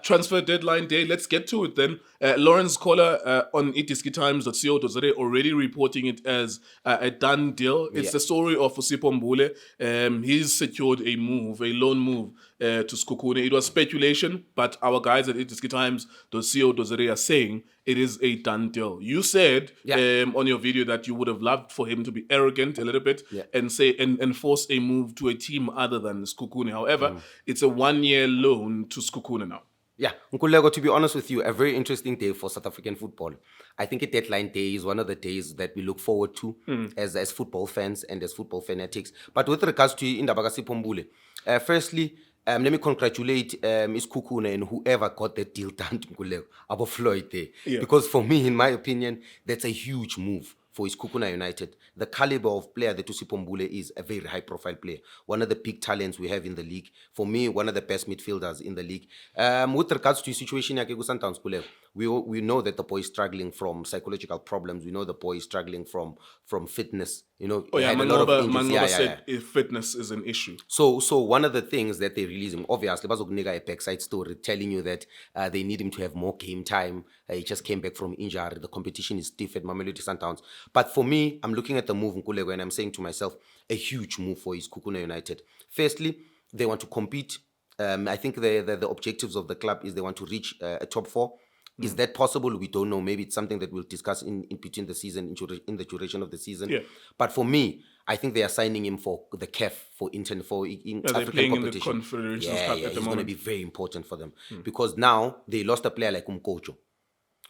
transfer deadline day. Let's get to it then. Lawrence Kohler on iDiskiTimes.co.za already reporting it as a done deal. It's the story of Sipho Mbule. He's secured a loan move to Sekhukhune. It was speculation, but our guys at iDiskiTimes.co.za are saying it is a done deal. You said on your video that you would have loved for him to be arrogant a little bit and say and force a move to a team other than Sekhukhune. However, it's a 1-year loan to Sekhukhune now. Yeah, Nkululeko, to be honest with you, a very interesting day for South African football. I think a deadline day is one of the days that we look forward to as football fans and as football fanatics. But with regards to Indaba Sipho Mbule, firstly, let me congratulate Sekhukhune and whoever got that deal done to Nkululeko, Abo Floyd there. Yeah. Because for me, in my opinion, that's a huge move for Sekhukhune United. The caliber of player that Sipho Mbule is a very high-profile player. One of the big talents we have in the league. For me, one of the best midfielders in the league. With regards to the situation at Sundowns, we know that the boy is struggling from psychological problems. We know the boy is struggling from fitness. You know, Mangoba said if fitness is an issue. So one of the things that they release him, obviously, a backside story telling you that they need him to have more game time. He just came back from injury. The competition is stiff at Mamelodi Sundowns. But for me, I'm looking at the move Nkululeko and I'm saying to myself, a huge move for Sekhukhune United. Firstly, they want to compete. I think the objectives of the club is they want to reach a top 4. Is that possible? We don't know. Maybe it's something that we'll discuss in between the season, in the duration of the season. Yeah. But for me, I think they are signing him for the CAF, for African competition. In the Confederations Cup at the it's moment. going to be very important for them. Because now they lost a player like Umkocho,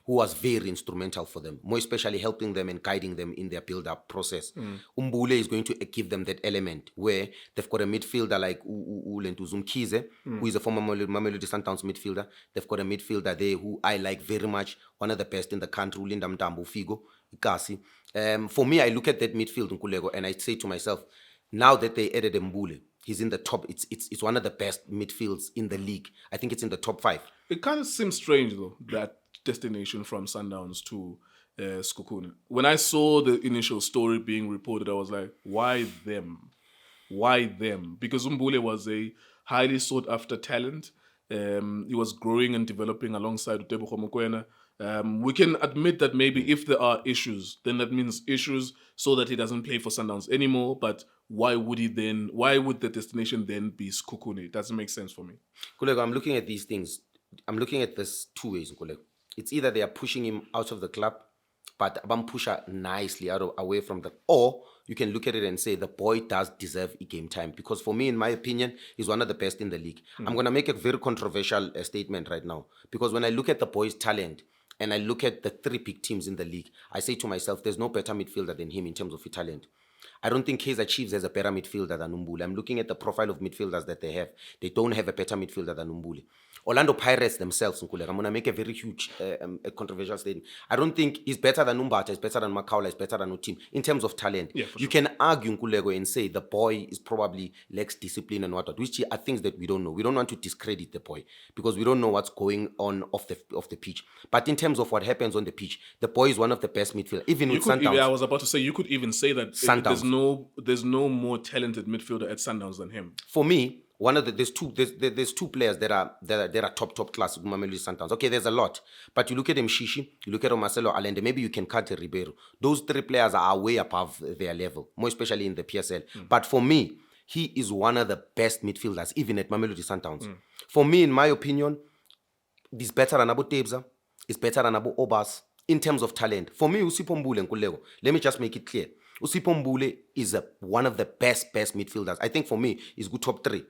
who was very instrumental for them, more especially helping them and guiding them in their build-up process. Mbule is going to give them that element where they've got a midfielder like Lentuzum Kize, who is a former Mamelodi Sundowns midfielder. They've got a midfielder there who I like very much, one of the best in the country, Linda Mtambo Figo, Ikasi. For me, I look at that midfield, Nkululeko, and I say to myself, now that they added Mbule, he's in the top. It's one of the best midfields in the league. I think it's in the top 5. It kind of seems strange, though, that destination from Sundowns to Sekhukhune. When I saw the initial story being reported, I was like, why them? Why them? Because Mbule was a highly sought after talent. He was growing and developing alongside Tebogo Mokoena. We can admit that maybe if there are issues, then that means issues so that he doesn't play for Sundowns anymore. But why would the destination then be Sekhukhune? It doesn't make sense for me. Nkululeko, I'm looking at these things. I'm looking at this 2 ways, Nkululeko. It's either they are pushing him out of the club, but Abam pusher nicely away from the, or you can look at it and say the boy does deserve a game time. Because for me, in my opinion, he's one of the best in the league. I'm going to make a very controversial statement right now. Because when I look at the boy's talent and I look at the 3 big teams in the league, I say to myself, there's no better midfielder than him in terms of his talent. I don't think Kaizer Chiefs has a better midfielder than Mbule. I'm looking at the profile of midfielders that they have. They don't have a better midfielder than Mbule. Orlando Pirates themselves, Nkululeko, I'm going to make a very huge controversial statement. I don't think he's better than Umbata, he's better than Makaula, he's better than Utim in terms of talent. Yeah, you can argue, Nkululeko, and say the boy is probably lacks discipline and whatnot, which are things that we don't know. We don't want to discredit the boy because we don't know what's going on off the pitch. But in terms of what happens on the pitch, the boy is one of the best midfielders. Even with Sundowns. I was about to say, you could even say that there's no more talented midfielder at Sundowns than him. For me, there's two players that are top class with Mamelodi Sundowns. Okay, there's a lot, but you look at Mshishi, you look at Marcelo Allende, maybe you can cut Ribeiro. Those 3 players are way above their level, more especially in the PSL. But for me, he is one of the best midfielders, even at Mamelodi Sundowns. For me, in my opinion, he's better than Abu Tebza, he's better than Abu Obas in terms of talent. For me, Sipho Mbule and Nkululeko, let me just make it clear. Sipho Mbule is one of the best midfielders. I think for me, he's good top 3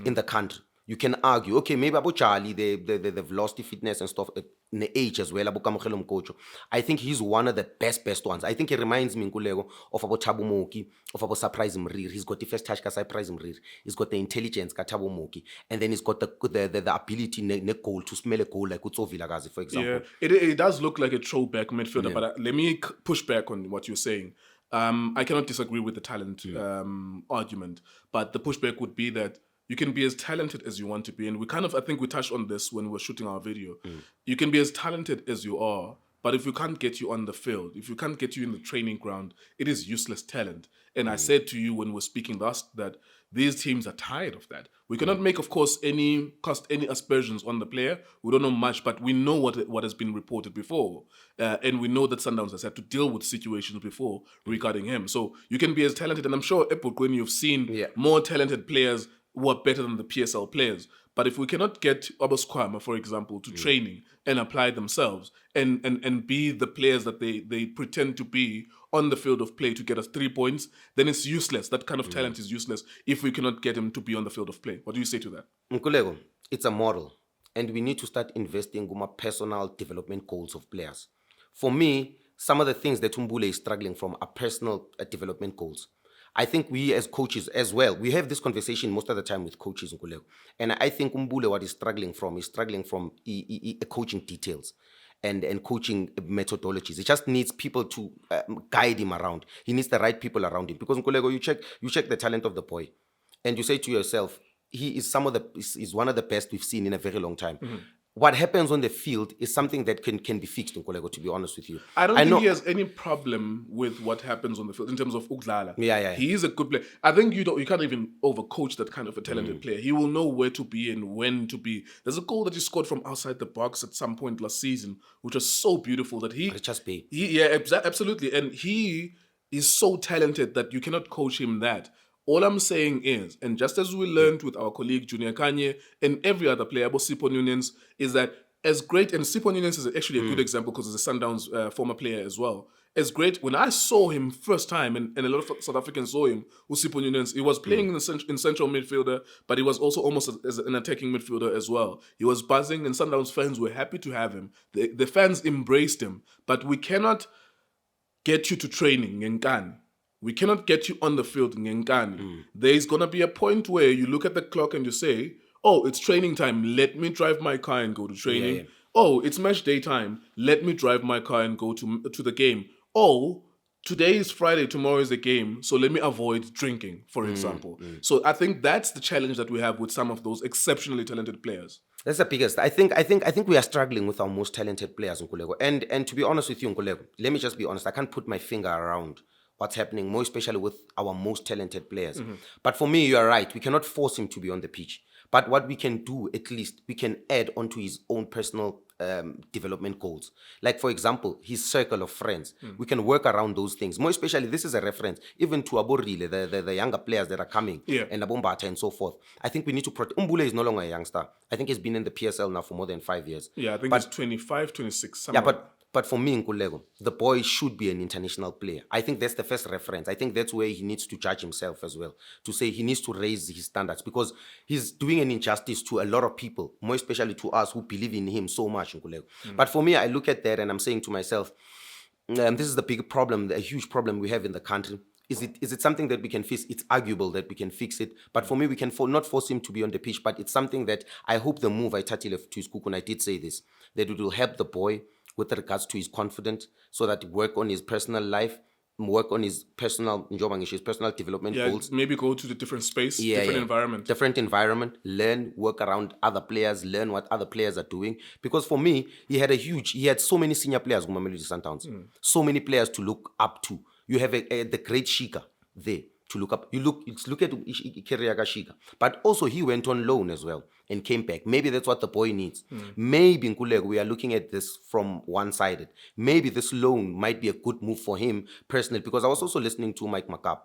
in the country. You can argue, okay, maybe Abu Charlie, they've lost the fitness and stuff in the age as well. Abu Kamokhelo Mkocho. I think he's one of the best ones. I think he reminds me, Nkululeko, of Abu Thabo Moki, of Abu Surprise Mrir. He's got the first touch, Surprise Mrir. He's got the intelligence, Thabo Moki. And then he's got the ability, goal, to smell a goal like Utso Vilagazi, for example. Yeah, it does look like a throwback midfielder, but let me push back on what you're saying. I cannot disagree with the talent argument, but the pushback would be that you can be as talented as you want to be. And I think we touched on this when we were shooting our video. You can be as talented as you are, But if we can't get you on the field, if we can't get you in the training ground, it is useless talent. And I said to you when we were speaking last that these teams are tired of that. We cannot make, of course, cast any aspersions on the player. We don't know much, but we know what has been reported before, and we know that Sundowns has had to deal with situations before regarding him. So you can be as talented, and I'm sure when you've seen more talented players who are better than the PSL players. But if we cannot get Obos Kwama, for example, to training and apply themselves and be the players that they pretend to be on the field of play to get us 3 points, then it's useless. That kind of talent is useless if we cannot get him to be on the field of play. What do you say to that? Nkululeko, it's a model. And we need to start investing in personal development goals of players. For me, some of the things that Mbule is struggling from are personal development goals. I think we as coaches as well, we have this conversation most of the time with coaches, Nkululeko. And I think Mbule, what he's struggling from coaching details and coaching methodologies. He just needs people to guide him around. He needs the right people around him. Because Nkululeko, you check the talent of the boy, and you say to yourself, he is one of the best we've seen in a very long time. What happens on the field is something that can be fixed, Nkululeko, to be honest with you. I don't think he has any problem with what happens on the field in terms of Ukdlala. Yeah. He is a good player. I think you can't even overcoach that kind of a talented player. He will know where to be and when to be. There's a goal that he scored from outside the box at some point last season, which was so beautiful that absolutely. And he is so talented that you cannot coach him that. All I'm saying is, and just as we learned with our colleague Junior Kanye and every other player, about Sipho Mbule, is that as great, and Sipho Mbule is actually a good example because he's a Sundowns former player as well. As great, when I saw him first time, and a lot of South Africans saw him, with Sipho Mbule, he was playing in central midfielder, but he was also almost as an attacking midfielder as well. He was buzzing, and Sundowns fans were happy to have him. The fans embraced him, but we cannot get you to training in Cannes. We cannot get you on the field in Nkani. There's going to be a point where you look at the clock and you say, oh, it's training time. Let me drive my car and go to training. Yeah. Oh, it's match day time. Let me drive my car and go to the game. Oh, today is Friday, tomorrow is a game, so let me avoid drinking, for example. So I think that's the challenge that we have with some of those exceptionally talented players. That's the biggest. I think we are struggling with our most talented players, Nkululeko. And to be honest with you, Nkululeko, let me just be honest. I can't put my finger around what's happening, more especially with our most talented players. But for me, you are right. We cannot force him to be on the pitch. But what we can do, at least, we can add onto his own personal development goals. Like, for example, his circle of friends. We can work around those things. More especially, this is a reference even to Aborile, the younger players that are coming, and Abombata and so forth. I think we need to protect. Mbule is no longer a youngster. I think he's been in the PSL now for more than 5 years. Yeah, I think it's 25, 26. Somewhere. Yeah, but for me, Nkululeko, the boy should be an international player. I think that's the first reference. I think that's where he needs to judge himself as well, to say he needs to raise his standards, because he's doing an injustice to a lot of people, more especially to us who believe in him so much, Nkululeko. But for me, I look at that and I'm saying to myself, this is the big problem, a huge problem we have in the country. Is it something that we can fix? It's arguable that we can fix it. But for me, we can not force him to be on the pitch, but it's something that I hope the move I touched to Sekhukhune, I did say this, that it will help the boy with regards to his confidence, so that work on his personal life, work on his personal development goals. Maybe go to the different space, environment. Different environment, learn, work around other players, learn what other players are doing. Because for me, he had so many senior players, Mamelodi Sundowns, so many players to look up to. You have the great Shika there to look up. Look at Ikeriaga Shika. But also he went on loan as well and came back. Maybe that's what the boy needs. Maybe Nkululeko, we are looking at this from one-sided. Maybe this loan might be a good move for him personally, because I was also listening to Mike Makab.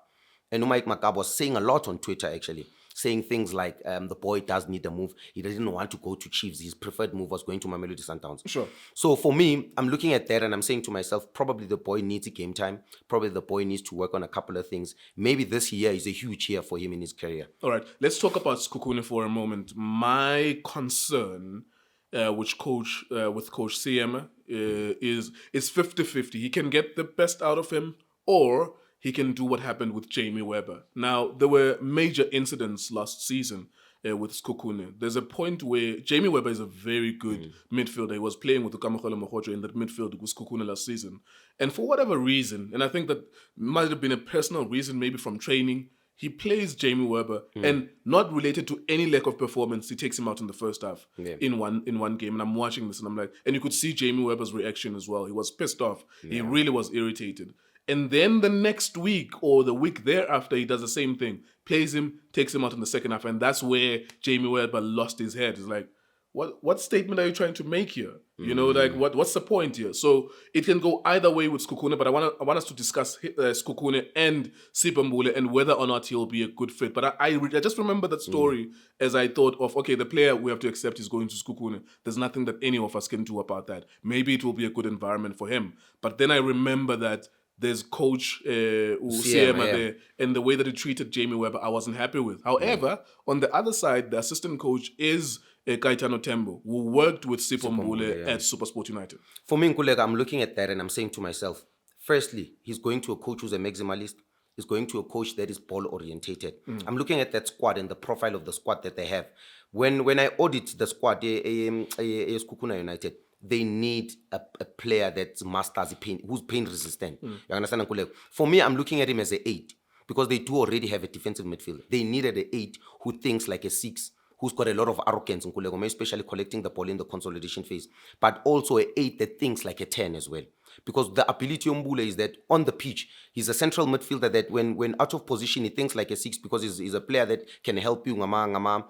And Mike Makab was saying a lot on Twitter, actually, saying things like the boy does need a move. He doesn't want to go to Chiefs. His preferred move was going to Mamelodi Sundowns. Sure. So for me, I'm looking at that and I'm saying to myself, probably the boy needs a game time. Probably the boy needs to work on a couple of things. Maybe this year is a huge year for him in his career. All right. Let's talk about Sekhukhune for a moment. My concern with Coach CM is 50-50. He can get the best out of him, or he can do what happened with Jamie Webber. Now, there were major incidents last season with Sekhukhune. There's a point where Jamie Webber is a very good midfielder. He was playing with Ukamokholo Mohojo in that midfield with Sekhukhune last season. And for whatever reason, and I think that might have been a personal reason, maybe from training, he plays Jamie Webber, and not related to any lack of performance, he takes him out in the first half in one game. And I'm watching this, and I'm like, and you could see Jamie Webber's reaction as well. He was pissed off. He really was irritated. And then the next week or the week thereafter, he does the same thing. Plays him, takes him out in the second half, and that's where Jamie Webber lost his head. It's like, what statement are you trying to make here? You know, like what's the point here? So it can go either way with Sekhukhune, but I want us to discuss Sekhukhune and Sipho Mbule and whether or not he'll be a good fit. But I just remember that story as I thought of, okay, the player we have to accept is going to Sekhukhune. There's nothing that any of us can do about that. Maybe it will be a good environment for him. But then I remember that there's Coach Usiema there, and the way that he treated Jamie Webber, I wasn't happy with. However, on the other side, the assistant coach is Kaitano Tembo, who worked with Sipho Mbule at SuperSport United. For me, Nkululeko, I'm looking at that and I'm saying to myself, firstly, he's going to a coach who's a maximalist. He's going to a coach that is ball orientated. I'm looking at that squad and the profile of the squad that they have. When I audit the squad, Sekhukhune United, they need a player that masters pain, who's pain resistant. You understand, Nkululeko? For me, I'm looking at him as an 8 because they do already have a defensive midfielder. They needed an 8 who thinks like a 6, who's got a lot of arrogance, Nkululeko, especially collecting the ball in the consolidation phase, but also an 8 that thinks like a 10 as well. Because the ability of Mbule is that on the pitch, he's a central midfielder that when out of position, he thinks like a 6 because he's a player that can help you ngama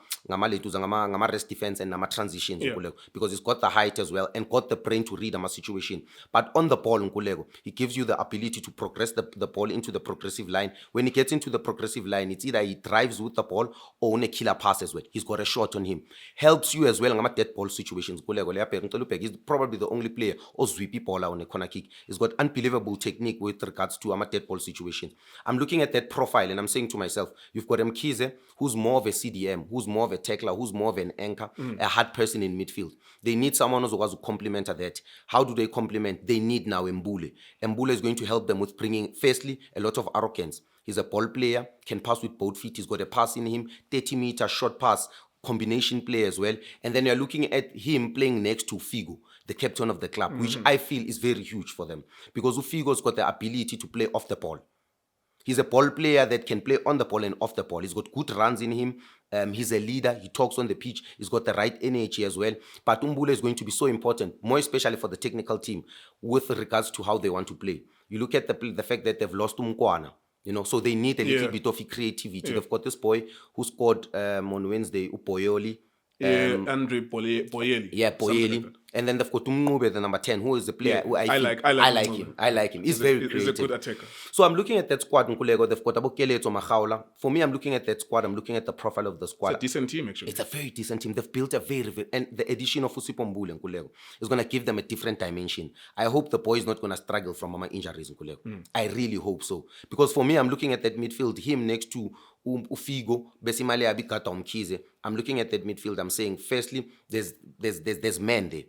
rest defense and ngama transitions, because he's got the height as well and got the brain to read a situation. But on the ball, Nkululeko, he gives you the ability to progress the ball into the progressive line. When he gets into the progressive line, it's either he drives with the ball or on a killer pass as well. He's got a shot on him. Helps you as well ngama dead ball situations. Nkululeko, he's probably the only player or sweepy baller on a corner kick. He's got unbelievable technique with regards to a dead ball situation. I'm looking at that profile and I'm saying to myself, you've got Mkhize, who's more of a CDM, who's more of a tackler, who's more of an anchor, a hard person in midfield. They need someone who's going to complement that. How do they complement? They need now Mbule. Mbule is going to help them with bringing, firstly, a lot of arrogance. He's a ball player, can pass with both feet. He's got a pass in him, 30-meter short pass, combination play as well. And then you're looking at him playing next to Figo, the captain of the club, which I feel is very huge for them because Figo's got the ability to play off the ball. He's a ball player that can play on the ball and off the ball. He's got good runs in him. He's a leader. He talks on the pitch. He's got the right energy as well. But Mbule is going to be so important, more especially for the technical team with regards to how they want to play. You look at the fact that they've lost Umkwana. You know, so they need a little bit of creativity. They've got this boy who scored on Wednesday, Upoyoli. Andre Boyeli. Yeah, Boyeli. Like, and then they've got Umnube, the number 10, who is the player who I like him. I like him. He's very creative. He's a good attacker. So I'm looking at that squad, Nkululeko. They've got Abokeletso Mahaula. For me, I'm looking at that squad. I'm looking at the profile of the squad. It's a decent team, actually. It's a very decent team. They've built a very and the addition of Sipho Mbule, Nkululeko, is going to give them a different dimension. I hope the boy is not going to struggle from injuries, Nkululeko. I really hope so. Because for me, I'm looking at that midfield, him next to Ufigo, Besimale Abikata Mkhize. I'm looking at that midfield. I'm saying, firstly, there's men there.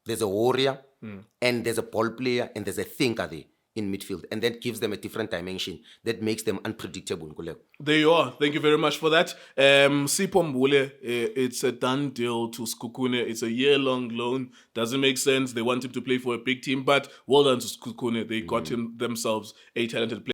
There's a warrior, and there's a ball player, and there's a thinker there in midfield. And that gives them a different dimension that makes them unpredictable, Nkululeko. There you are. Thank you very much for that. Sipho Mbule, it's a done deal to Sekhukhune. It's a year-long loan. Doesn't make sense. They want him to play for a big team, but well done to Sekhukhune. They got him themselves a talented player.